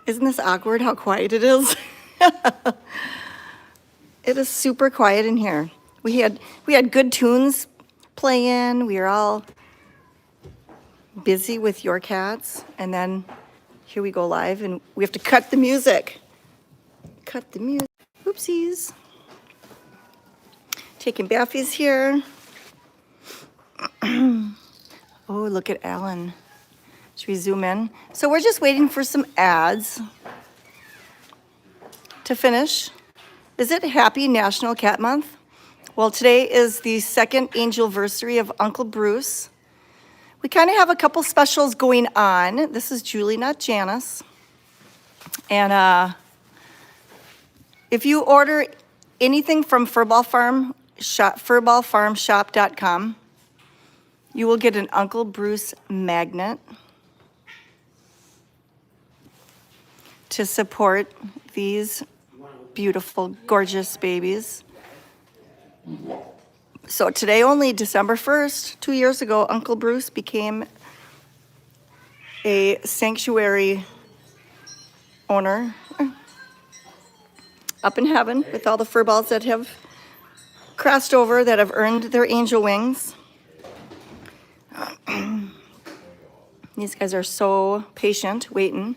Isn't this awkward how quiet it is? It is super quiet in here. We had good tunes playing. We were all busy with your cats, and then here we go live, and we have to cut the music. Cut the music. Oopsies. Taking Baffies here. Oh, look at Alan. Should we zoom in? So we're just waiting for some ads to finish. Is it Happy National Cat Month? Well, today is the second angelversary of Uncle Bruce. We kind of have a couple specials going on. This is Julie, not Janice. And if you order anything from furballfarmshop.com, you will get an Uncle Bruce magnet to support these beautiful, gorgeous babies. So today only, December 1st, 2 years ago, Uncle Bruce became a sanctuary owner up in heaven with all the fur balls that have crossed over, that have earned their angel wings. These guys are so patient, waiting.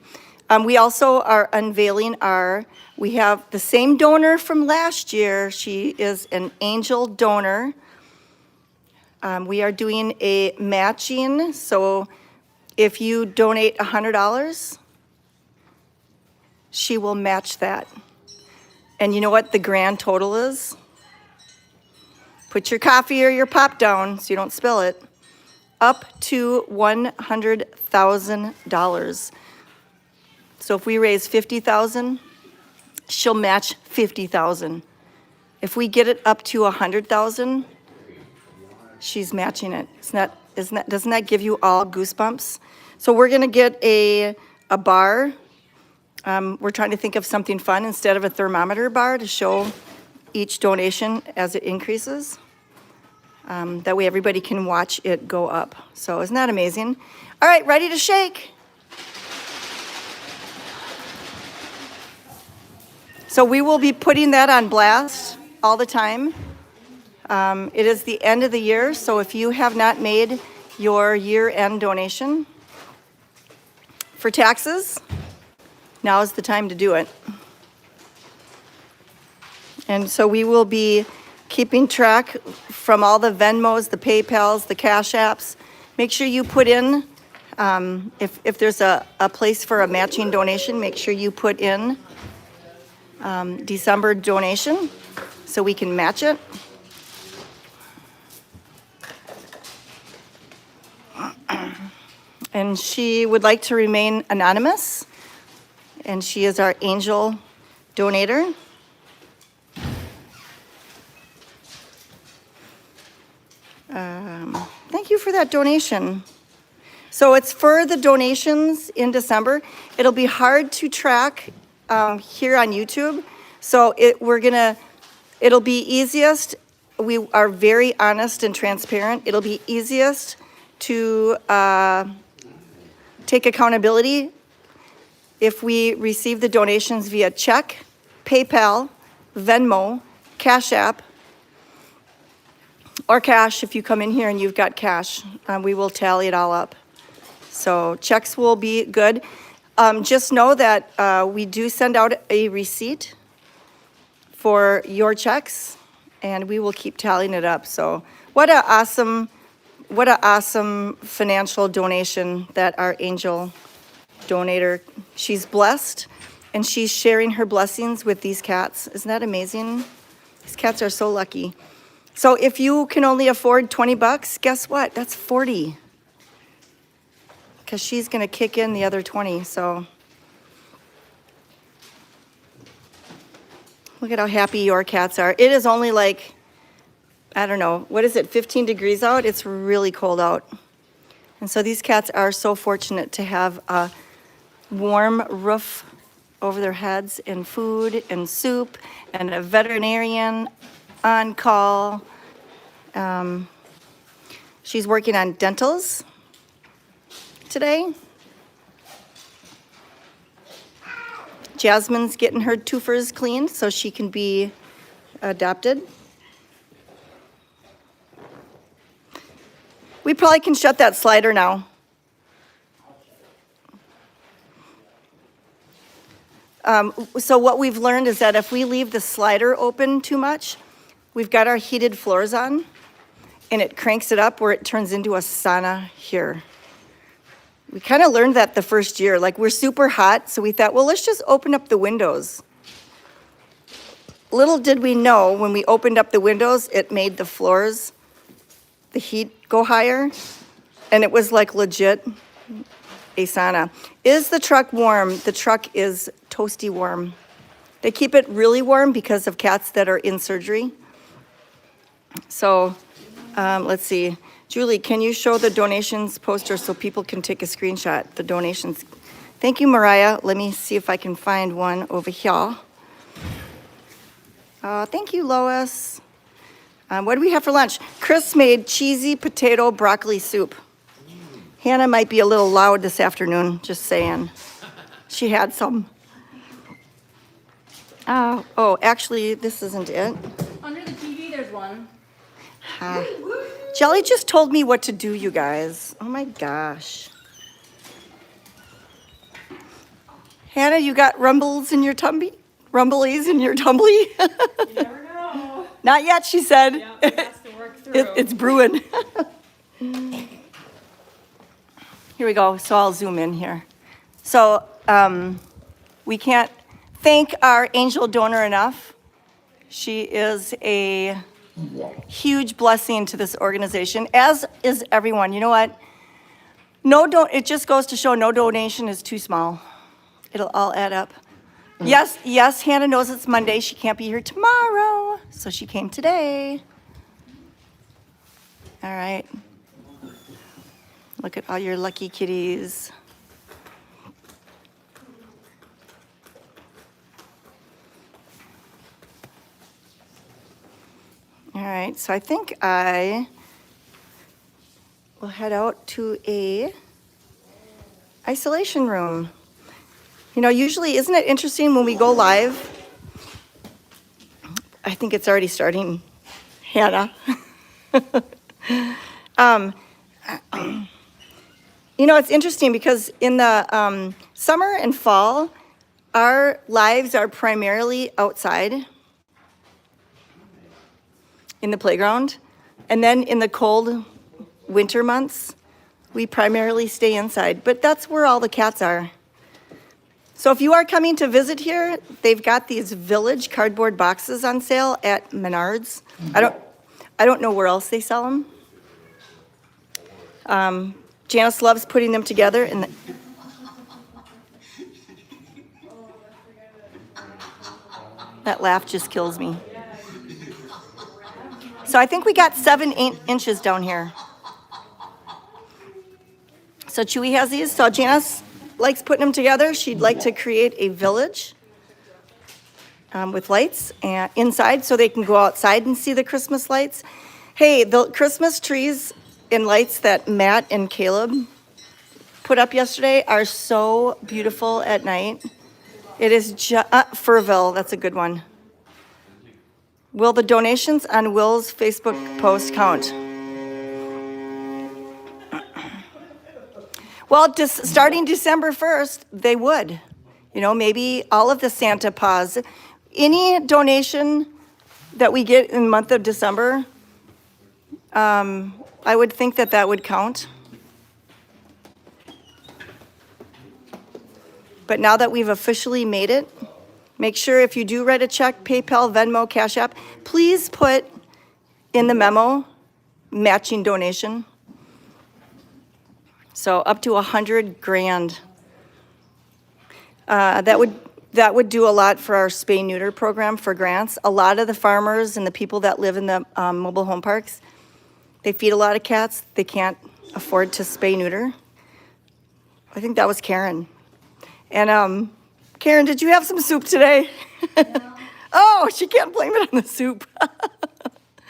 We also are unveiling we have the same donor from last year. She is an angel donor. We are doing a matching, so if you donate $100, she will match that. And you know what the grand total is? Put your coffee or your pop down so you don't spill it. Up to $100,000. So if we raise $50,000, she'll match $50,000. If we get it up to $100,000, she's matching it. Doesn't that give you all goosebumps? So we're gonna get a bar. We're trying to think of something fun instead of a thermometer bar to show each donation as it increases. That way everybody can watch it go up. So isn't that amazing? All right, ready to shake. So we will be putting that on blast all the time. It is the end of the year, so if you have not made your year-end donation for taxes, now is the time to do it. And so we will be keeping track from all the Venmos, the PayPals, the Cash Apps. Make sure you put in, if there's a place for a matching donation, make sure you put in December donation so we can match it. And she would like to remain anonymous, and she is our angel donator. Thank you for that donation. So it's for the donations in December. It'll be hard to track here on YouTube. So it'll be easiest. We are very honest and transparent. It'll be easiest to take accountability if we receive the donations via check, PayPal, Venmo, Cash App, or cash. If you come in here and you've got cash, we will tally it all up. So checks will be good. Just know that we do send out a receipt for your checks, and we will keep tallying it up. So what an awesome financial donation that our angel donator, she's blessed, and she's sharing her blessings with these cats. Isn't that amazing? These cats are so lucky. So if you can only afford $20, guess what? That's 40. Because she's going to kick in the other 20. So look at how happy your cats are. It is only like, I don't know, what is it, 15 degrees out? It's really cold out. And so these cats are so fortunate to have a warm roof over their heads, and food and soup, and a veterinarian on call. She's working on dentals today. Jasmine's getting her twofers cleaned so she can be adopted. We probably can shut that slider now. So what we've learned is that if we leave the slider open too much, we've got our heated floors on, and it cranks it up where it turns into a sauna here. We kind of learned that the first year. Like, we're super hot, so we thought, well, let's just open up the windows. Little did we know, when we opened up the windows, it made the floors, the heat go higher, and it was like legit a sauna. Is the truck warm? The truck is toasty warm. They keep it really warm because of cats that are in surgery. So, let's see. Julie, can you show the donations poster so people can take a screenshot? The donations. Thank you, Mariah. Let me see if I can find one over here. Thank you, Lois. What do we have for lunch? Chris made cheesy potato broccoli soup. Hannah might be a little loud this afternoon, just saying. She had some. Oh, actually, this isn't it. Under the TV, there's one. Jelly just told me what to do, you guys. Oh my gosh. Hannah, you got rumbles in your tummy? Rumblies in your tumbly? You never know. Not yet, she said. Yeah, it has to work through. It's brewing. Here we go. So I'll zoom in here. So we can't thank our angel donor enough. She is a huge blessing to this organization, as is everyone. You know what? It just goes to show no donation is too small. It'll all add up. Yes, Hannah knows it's Monday. She can't be here tomorrow, so she came today. All right. Look at all your lucky kitties. All right, so I think I will head out to a isolation room. You know, usually, isn't it interesting when we go live? I think it's already starting, Hannah. You know, it's interesting because in the summer and fall, our lives are primarily outside in the playground. And then in the cold winter months, we primarily stay inside. But that's where all the cats are. So if you are coming to visit here, they've got these village cardboard boxes on sale at Menards. I don't know where else they sell them. Janice loves putting them together. And that laugh just kills me. So I think we got 7 inches down here. So Chewy has these. So Janice likes putting them together. She'd like to create a village with lights and inside so they can go outside and see the Christmas lights. Hey, the Christmas trees and lights that Matt and Caleb put up yesterday are so beautiful at night. It is just, Furville, that's a good one. Will the donations on Will's Facebook post count? Well, starting December 1st, they would. You know, maybe all of the Santa paws. Any donation that we get in the month of December, I would think that would count. But now that we've officially made it, make sure if you do write a check, PayPal, Venmo, Cash App, please put in the memo matching donation. So up to $100,000. That would do a lot for our spay-neuter program for grants. A lot of the farmers and the people that live in the mobile home parks, they feed a lot of cats. They can't afford to spay-neuter. I think that was Karen. And Karen, did you have some soup today? No. Oh, she can't blame it on the soup.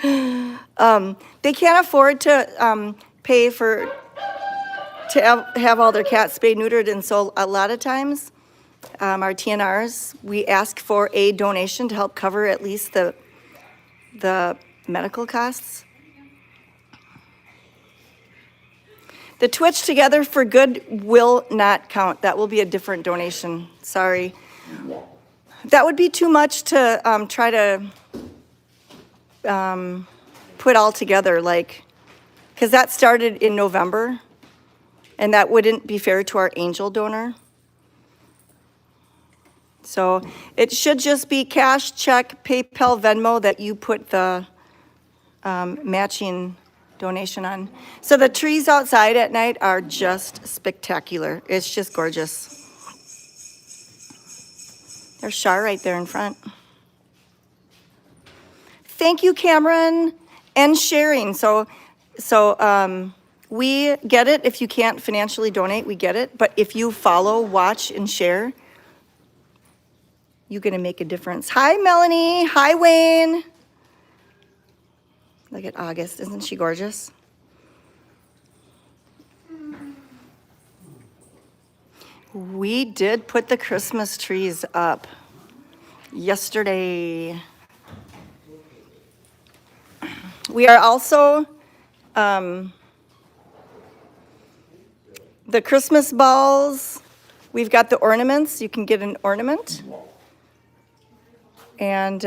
They can't afford to pay to have all their cats spayed neutered, and so a lot of times our TNRs, we ask for a donation to help cover at least the medical costs. The Twitch Together for Good will not count. That will be a different donation. Sorry. That would be too much to try to put all together, like, because that started in November, and that wouldn't be fair to our angel donor. So it should just be cash, check, PayPal, Venmo that you put the matching donation on. So the trees outside at night are just spectacular. It's just gorgeous. There's Shar right there in front. Thank you, Cameron, and sharing. So we get it. If you can't financially donate, we get it. But if you follow, watch, and share, you're gonna make a difference. Hi, Melanie. Hi, Wayne. Look at August. Isn't she gorgeous? We did put the Christmas trees up yesterday. We are also, the Christmas balls, we've got the ornaments. You can get an ornament. And,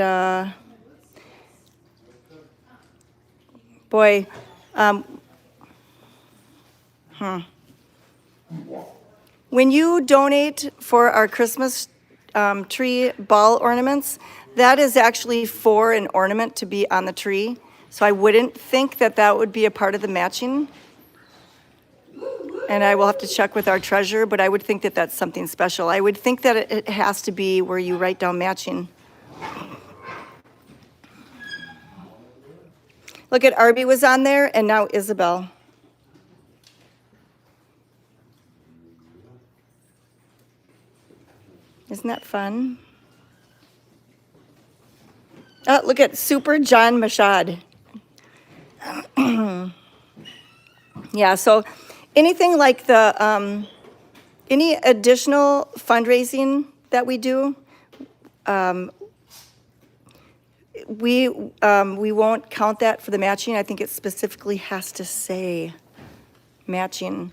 boy, when you donate for our Christmas tree ball ornaments, that is actually for an ornament to be on the tree. So I wouldn't think that that would be a part of the matching. And I will have to check with our treasurer, but I would think that that's something special. I would think that it has to be where you write down matching. Look at Arby was on there, and now Isabel. Isn't that fun? Oh, look at Super John Mashad. Yeah, so anything like the, any additional fundraising that we do, we won't count that for the matching. I think it specifically has to say matching.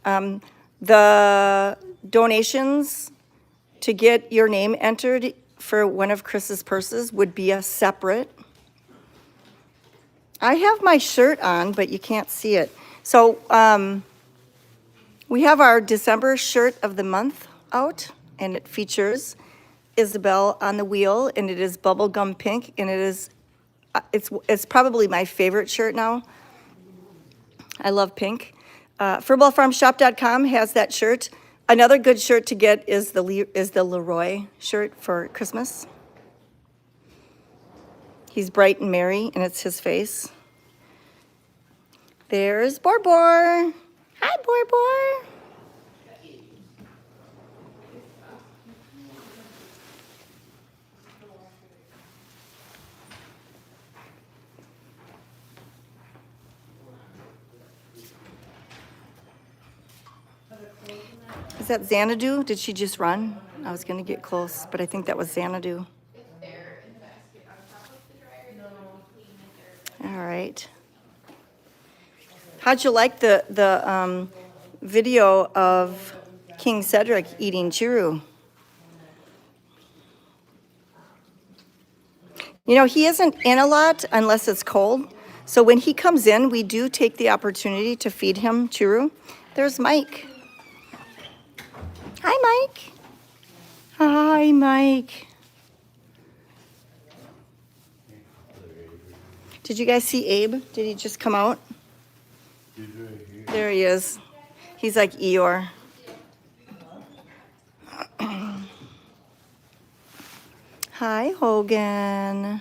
The donations to get your name entered for one of Chris's purses would be a separate. I have my shirt on, but you can't see it. So we have our December shirt of the month out, and it features Isabel on the wheel, and it is bubblegum pink, and it is, it's probably my favorite shirt now. I love pink. FurbalFarmShop.com has that shirt. Another good shirt to get is the Leroy shirt for Christmas. He's bright and merry, and it's his face. There's Borbor. Hi, Borbor. Is that Xanadu? Did she just run? I was going to get close, but I think that was Xanadu. All right. How'd you like the video of King Cedric eating churu? You know, he isn't in a lot unless it's cold. So when he comes in, we do take the opportunity to feed him churu. There's Mike. Hi, Mike. Hi, Mike. Did you guys see Abe? Did he just come out? There he is. He's like Eeyore. Hi, Hogan.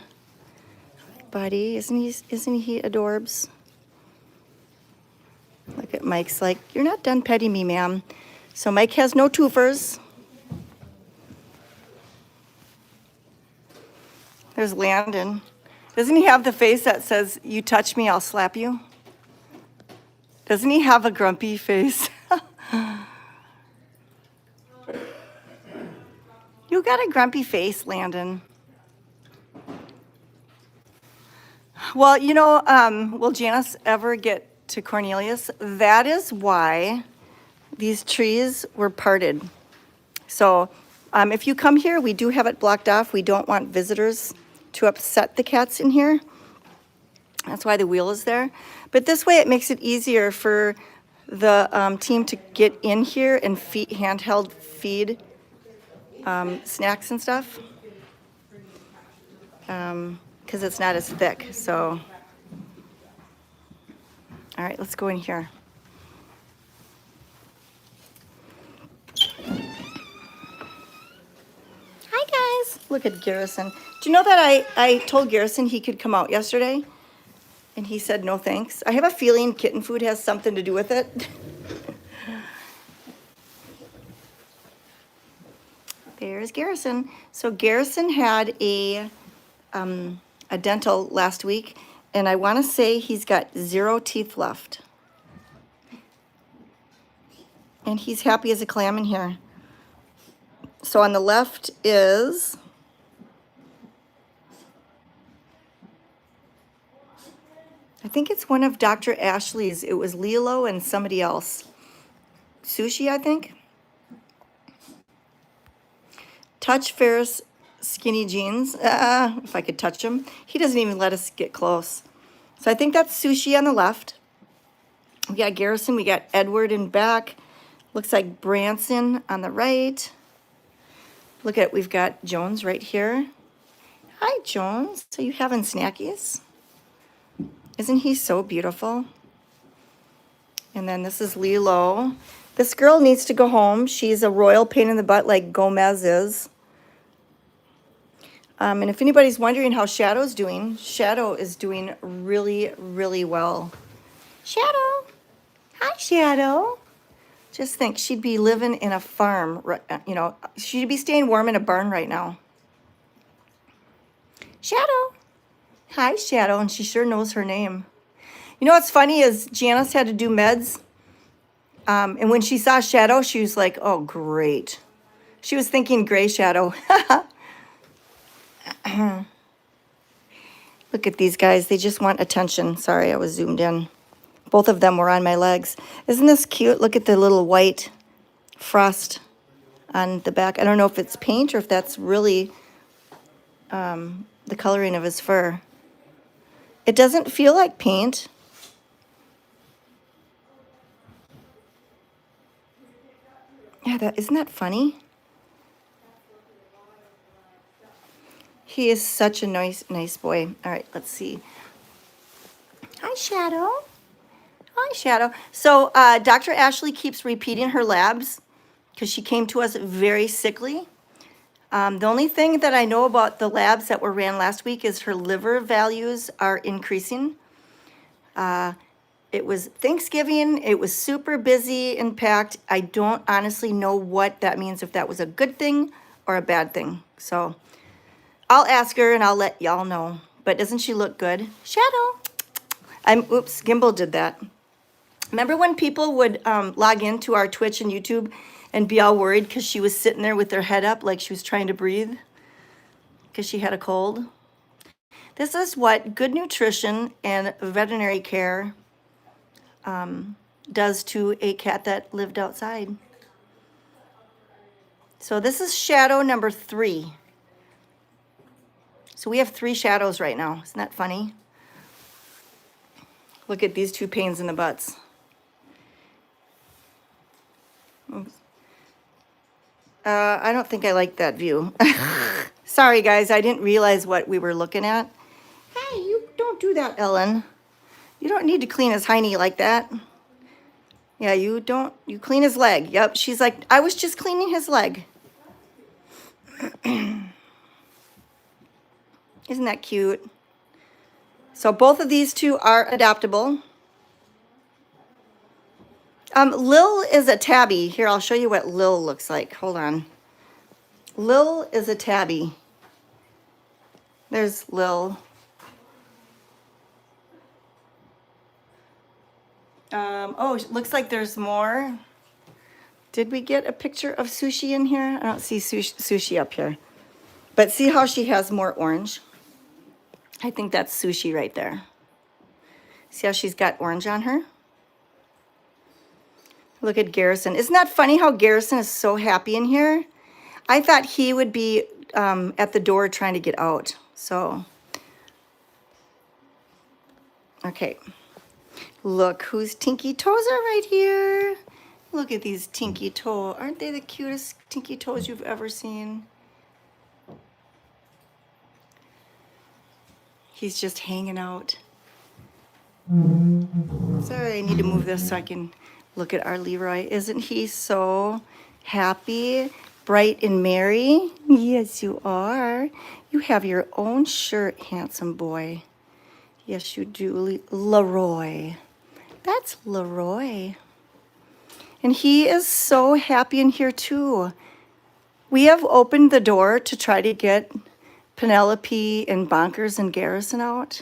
Buddy, isn't he adorbs? Look at Mike's like, you're not done petting me, ma'am. So Mike has no twofers. There's Landon. Doesn't he have the face that says, you touch me, I'll slap you? Doesn't he have a grumpy face? got a grumpy face, Landon? Well, you know, will Janice ever get to Cornelius? That is why these trees were parted. So if you come here, we do have it blocked off. We don't want visitors to upset the cats in here. That's why the wheel is there. But this way it makes it easier for the team to get in here and handheld feed snacks and stuff. Because it's not as thick, so. All right, let's go in here. Hi, guys. Look at Garrison. Do you know that I told Garrison he could come out yesterday? And he said no thanks. I have a feeling kitten food has something to do with it. There's Garrison. So Garrison had a dental last week, and I want to say he's got 0 teeth left. And he's happy as a clam in here. So on the left is I think it's one of Dr. Ashley's. It was Lilo and somebody else. Sushi, I think. Touch Ferris skinny jeans. If I could touch him. He doesn't even let us get close. So I think that's Sushi on the left. We got Garrison. We got Edward in back. Looks like Branson on the right. Look at, we've got Jones right here. Hi, Jones. So you having snackies? Isn't he so beautiful? And then this is Lilo. This girl needs to go home. She's a royal pain in the butt like Gomez is. And if anybody's wondering how Shadow's doing, Shadow is doing really, really well. Shadow. Hi, Shadow. Just think, she'd be living in a farm, you know, she'd be staying warm in a barn right now. Shadow. Hi, Shadow, and she sure knows her name. You know what's funny is Janice had to do meds, and when she saw Shadow, she was like, oh, great. She was thinking gray Shadow. Look at these guys. They just want attention. Sorry, I was zoomed in. Both of them were on my legs. Isn't this cute? Look at the little white frost on the back. I don't know if it's paint or if that's really the coloring of his fur. It doesn't feel like paint. Yeah, isn't that funny? He is such a nice boy. All right, let's see. Hi, Shadow. Hi, Shadow. So Dr. Ashley keeps repeating her labs because she came to us very sickly. The only thing that I know about the labs that were ran last week is her liver values are increasing. It was Thanksgiving. It was super busy and packed. I don't honestly know what that means, if that was a good thing or a bad thing. So I'll ask her and I'll let y'all know. But doesn't she look good? Shadow. Oops, Gimbal did that. Remember when people would log into our Twitch and YouTube and be all worried because she was sitting there with her head up like she was trying to breathe because she had a cold? This is what good nutrition and veterinary care does to a cat that lived outside. So this is Shadow number 3. So we have 3 Shadows right now. Isn't that funny? Look at these 2 pains in the butts. Oops. I don't think I like that view. Sorry, guys. I didn't realize what we were looking at. Hey, you don't do that, Ellen. You don't need to clean his hiney like that. Yeah, you don't. You clean his leg. Yep. She's like, I was just cleaning his leg. Isn't that cute? So both of these 2 are adoptable. Lil is a tabby. Here, I'll show you what Lil looks like. Hold on. Lil is a tabby. There's Lil. Oh, looks like there's more. Did we get a picture of Sushi in here? I don't see Sushi up here. But see how she has more orange? I think that's Sushi right there. See how she's got orange on her? Look at Garrison. Isn't that funny how Garrison is so happy in here? I thought he would be at the door trying to get out. So, okay. Look whose tinky toes are right here. Look at these tinky toes. Aren't they the cutest tinky toes you've ever seen? He's just hanging out. Sorry, I need to move this so I can look at our Leroy. Isn't he so happy, bright and merry? Yes, you are. You have your own shirt, handsome boy. Yes, you do, Leroy. That's Leroy. And he is so happy in here too. We have opened the door to try to get Penelope and Bonkers and Garrison out.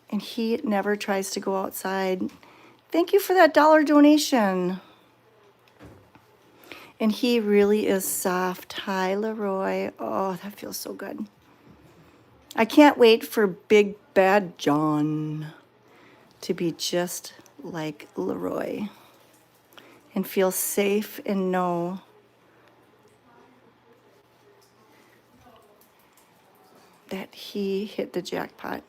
And he never tries to go outside. Thank you for that $1 donation. And he really is soft. Hi, Leroy. Oh, that feels so good. I can't wait for Big Bad John to be just like Leroy and feel safe and know that he hit the jackpot.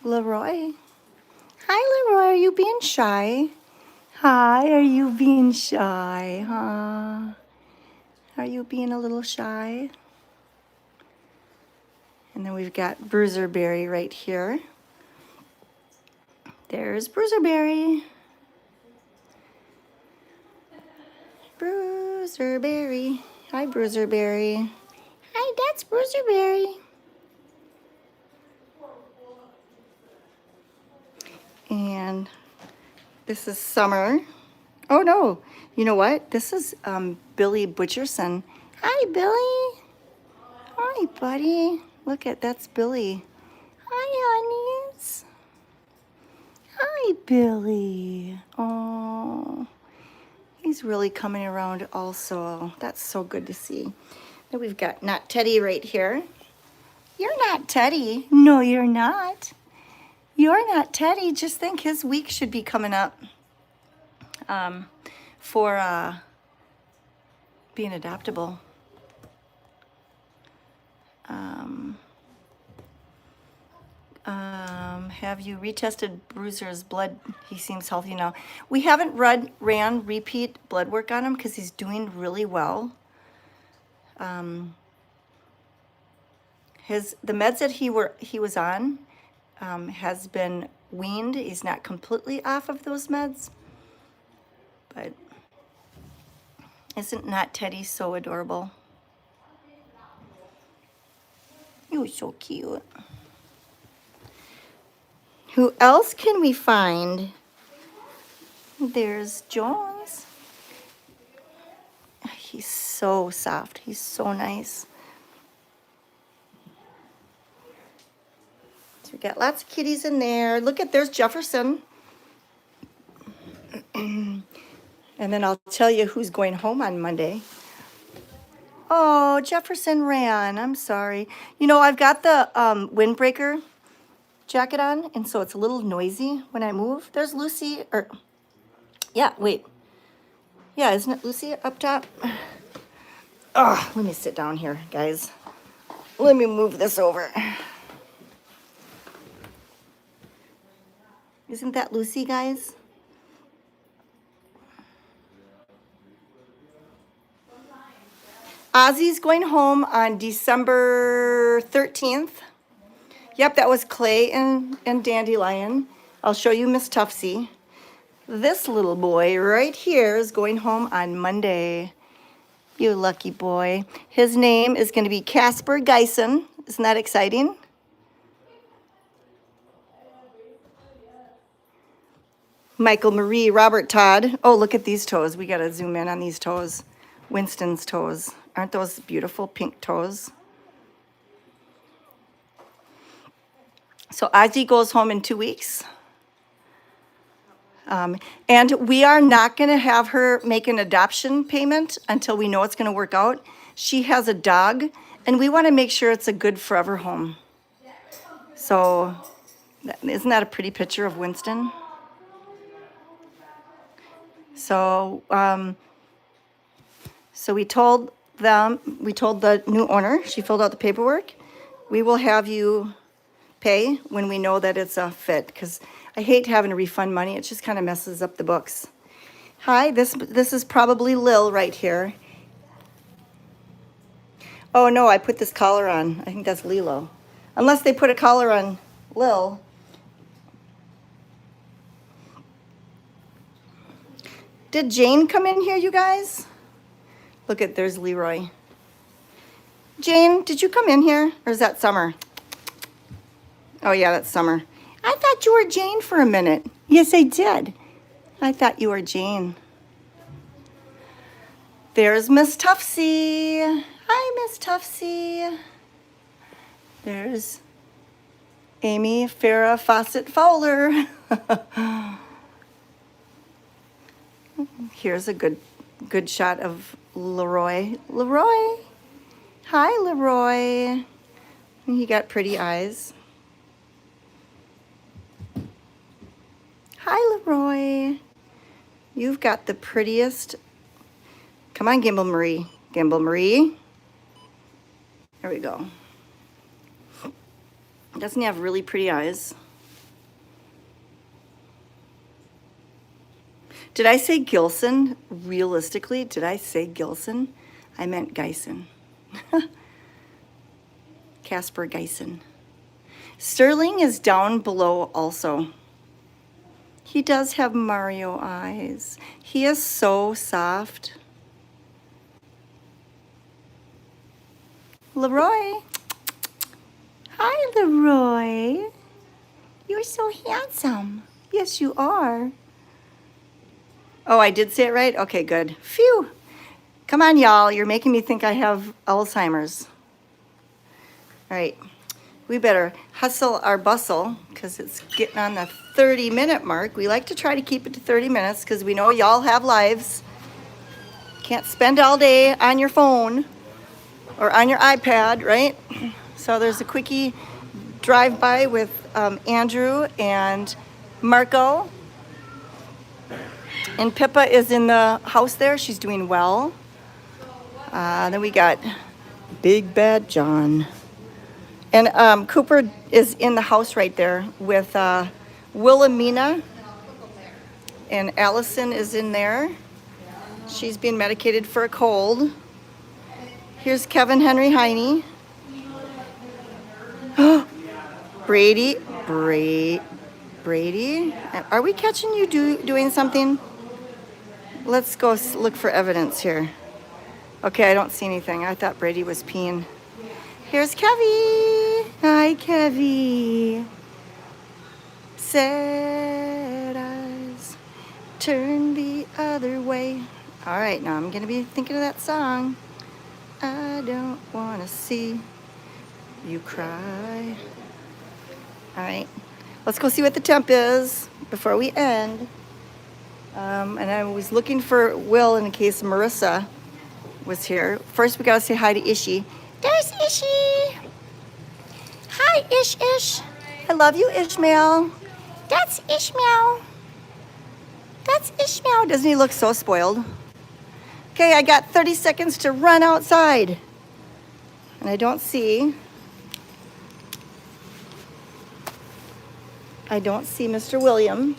Leroy. Hi, Leroy. Are you being shy? Hi, are you being shy, huh? Are you being a little shy? And then we've got Bruiser Berry right here. There's Bruiser Berry. Bruiser Berry. Hi, Bruiser Berry. Hi, that's Bruiser Berry. And this is Summer. Oh no, you know what? This is Billy Butcherson. Hi, Billy. Hi, buddy. Look at, that's Billy. Hi, honeys. Hi, Billy. Oh, he's really coming around also. That's so good to see. Then we've got Not Teddy right here. You're not Teddy. No, you're not. You're not Teddy. Just think his week should be coming up for being adoptable. Have you retested Bruiser's blood? He seems healthy now. We haven't ran repeat blood work on him because he's doing really well. The meds that he was on has been weaned. He's not completely off of those meds, but isn't Not Teddy so adorable? You're so cute. Who else can we find? There's Jones. He's so soft. He's so nice. So we got lots of kitties in there. Look at, there's Jefferson. And then I'll tell you who's going home on Monday. Oh, Jefferson ran. I'm sorry. You know, I've got the windbreaker jacket on, and so it's a little noisy when I move. There's Lucy, or, yeah, wait. Yeah, isn't it Lucy up top? Oh, let me sit down here, guys. Let me move this over. Isn't that Lucy, guys? Ozzy's going home on December 13th. Yep, that was Clay and Dandelion. I'll show you Miss Tuftsy. This little boy right here is going home on Monday. You lucky boy. His name is going to be Casper Geisen. Isn't that exciting? Michael Marie, Robert Todd. Oh, look at these toes. We got to zoom in on these toes. Winston's toes. Aren't those beautiful pink toes? So Ozzy goes home in 2 weeks. And we are not going to have her make an adoption payment until we know it's going to work out. She has a dog, and we want to make sure it's a good forever home. So, isn't that a pretty picture of Winston? So, so we told the new owner, she filled out the paperwork. We will have you pay when we know that it's a fit, because I hate having to refund money. It just kind of messes up the books. Hi, this is probably Lil right here. Oh no, I put this collar on. I think that's Lilo. Unless they put a collar on Lil. Did Jane come in here, you guys? Look at, there's Leroy. Jane, did you come in here? Or is that Summer? Oh yeah, that's Summer. I thought you were Jane for a minute. Yes, I did. I thought you were Jane. There's Miss Tuftsy. Hi, Miss Tuftsy. There's Amy Farrah Fawcett Fowler. Here's a good shot of Leroy. Leroy. Hi, Leroy. He got pretty eyes. Hi, Leroy. You've got the prettiest. Come on, Gimbal Marie. Gimbal Marie. There we go. Doesn't he have really pretty eyes? Did I say Gilson? Realistically, did I say Gilson? I meant Geisen. Casper Geisen. Sterling is down below also. He does have Mario eyes. He is so soft. Leroy. Hi, Leroy. You're so handsome. Yes, you are. Oh, I did say it right? Okay, good. Phew. Come on, y'all. You're making me think I have Alzheimer's. All right. We better hustle our bustle because it's getting on the 30-minute mark. We like to try to keep it to 30 minutes because we know y'all have lives. Can't spend all day on your phone or on your iPad, right? So there's a quickie drive-by with Andrew and Marco. And Pippa is in the house there. She's doing well. Then we got Big Bad John. And Cooper is in the house right there with Wilhelmina. And Allison is in there. She's being medicated for a cold. Here's Kevin Henry Heine. Brady. Are we catching you doing something? Let's go look for evidence here. Okay, I don't see anything. I thought Brady was peeing. Here's Kevy. Hi, Kevy. Sad eyes turn the other way. All right, now I'm going to be thinking of that song. I don't want to see you cry. All right, let's go see what the temp is before we end. And I was looking for Will in case Marissa was here. First, we got to say hi to Ishi. There's Ishi. Hi, Ish. I love you, Ishmael. That's Ishmael. That's Ishmael. Doesn't he look so spoiled? Okay, I got 30 seconds to run outside. And I don't see Mr. William.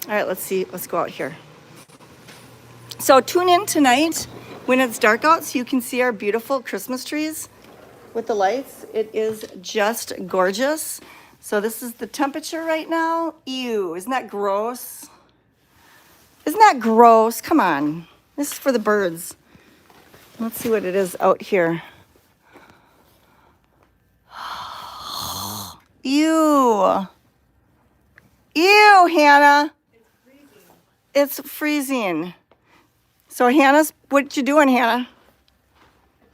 All right, let's see. Let's go out here. So tune in tonight when it's dark out so you can see our beautiful Christmas trees with the lights. It is just gorgeous. So this is the temperature right now. Ew, isn't that gross? Isn't that gross? Come on. This is for the birds. Let's see what it is out here. Ew. Ew, Hannah. It's freezing. So Hannah's, what you doing, Hannah?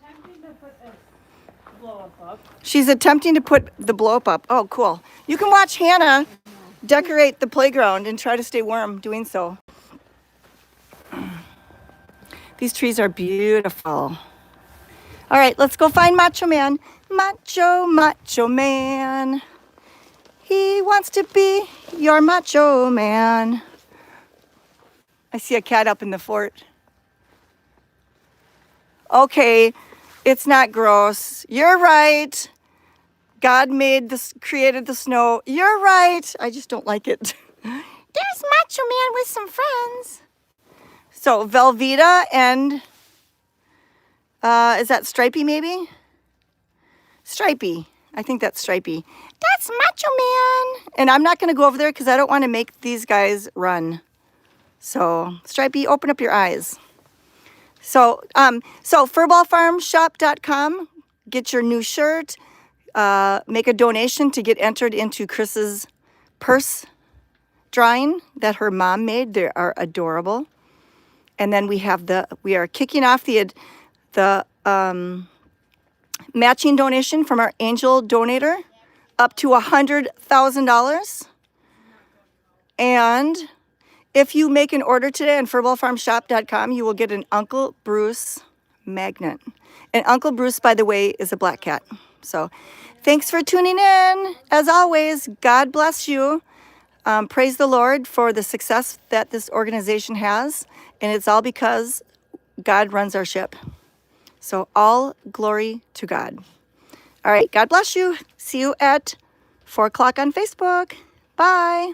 Attempting to put this blow up. She's attempting to put the blow up. Oh, cool. You can watch Hannah decorate the playground and try to stay warm doing so. These trees are beautiful. All right, let's go find Macho Man. Macho Man. He wants to be your Macho Man. I see a cat up in the fort. Okay, it's not gross. You're right. God made this, created the snow. You're right. I just don't like it. There's Macho Man with some friends. So Velveeta and is that Stripey maybe? Stripey. I think that's Stripey. That's Macho Man. And I'm not going to go over there because I don't want to make these guys run. So Stripey, open up your eyes. So furballfarmshop.com. Get your new shirt. Make a donation to get entered into Chris's purse drawing that her mom made. They are adorable. And then we are kicking off the matching donation from our angel donator up to $100,000. And if you make an order today on furballfarmshop.com, you will get an Uncle Bruce magnet. And Uncle Bruce, by the way, is a black cat. So thanks for tuning in. As always, God bless you. Praise the Lord for the success that this organization has. And it's all because God runs our ship. So all glory to God. All right, God bless you. See you at 4 o'clock on Facebook. Bye.